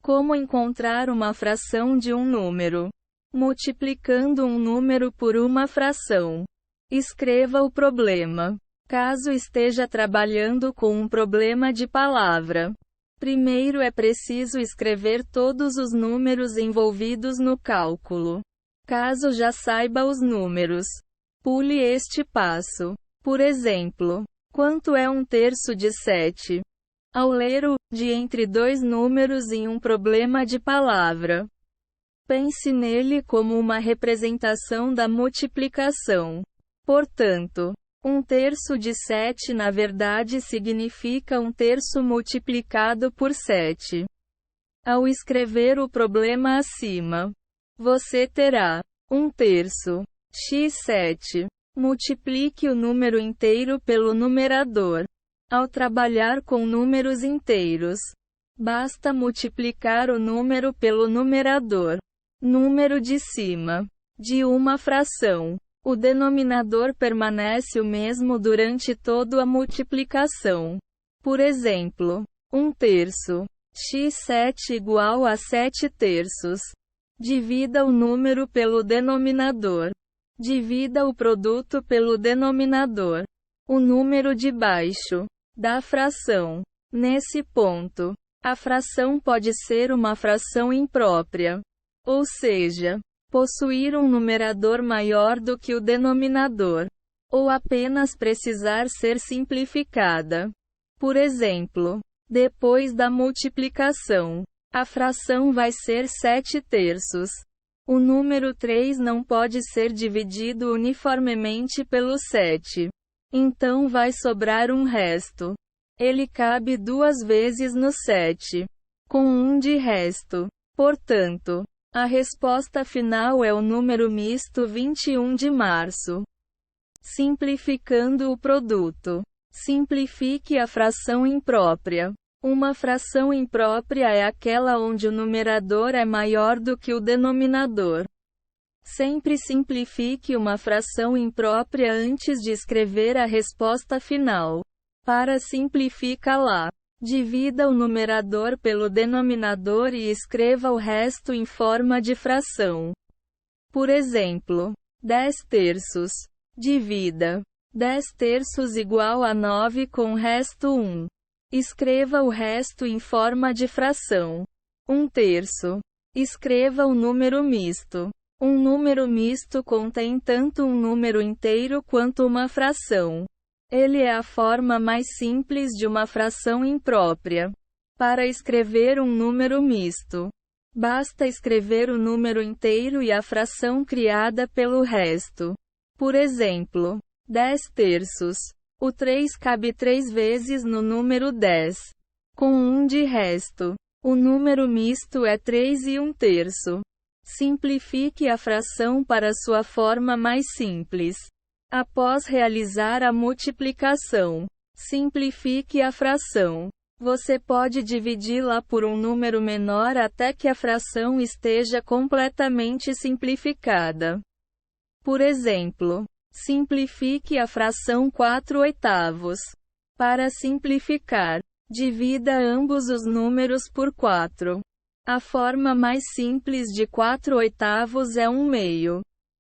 Como encontrar uma fração de um número? Multiplicando um número por uma fração. Escreva o problema. Caso esteja trabalhando com um problema de palavra, primeiro é preciso escrever todos os números envolvidos no cálculo. Caso já saiba os números, pule este passo. Por exemplo, quanto é 1/3 de 7? Ao ler o de entre dois números em um problema de palavra, pense nele como uma representação da multiplicação. Portanto, 1/3 de 7 na verdade significa 1/3 multiplicado por 7. Ao escrever o problema acima, você terá 1/3 x7. Multiplique o número inteiro pelo numerador. Ao trabalhar com números inteiros, basta multiplicar o número pelo numerador. Número de cima de uma fração. O denominador permanece o mesmo durante toda a multiplicação. Por exemplo, 1/3 x7 igual a 7/3. Divida o número pelo denominador. Divida o produto pelo denominador. O número de baixo da fração. Nesse ponto, a fração pode ser uma fração imprópria, ou seja, possuir um numerador maior do que o denominador, ou apenas precisar ser simplificada. Por exemplo, depois da multiplicação, a fração vai ser 7/3. O número 3 não pode ser dividido uniformemente pelo 7. Então vai sobrar um resto. Ele cabe 2 vezes no 7, com 1 de resto. Portanto, a resposta final é o número misto 21 de março. Simplificando o produto. Simplifique a fração imprópria. Uma fração imprópria é aquela onde o numerador é maior do que o denominador. Sempre simplifique uma fração imprópria antes de escrever a resposta final. Para simplificá-la, divida o numerador pelo denominador e escreva o resto em forma de fração. Por exemplo, 10/3. Divida 10/3 igual a 9 com resto 1. Escreva o resto em forma de fração. 1/3. Escreva o número misto. Um número misto contém tanto um número inteiro quanto uma fração. Ele é a forma mais simples de uma fração imprópria. Para escrever um número misto, basta escrever o número inteiro e a fração criada pelo resto. Por exemplo, 10/3. O 3 cabe 3 vezes no número 10. Com 1 de resto, o número misto é 3 e 1/3. Simplifique a fração para sua forma mais simples. Após realizar a multiplicação, simplifique a fração. Você pode dividi-la por um número menor até que a fração esteja completamente simplificada. Por exemplo, simplifique a fração 4/8. Para simplificar, divida ambos os números por 4. A forma mais simples de 4/8 é 1/2.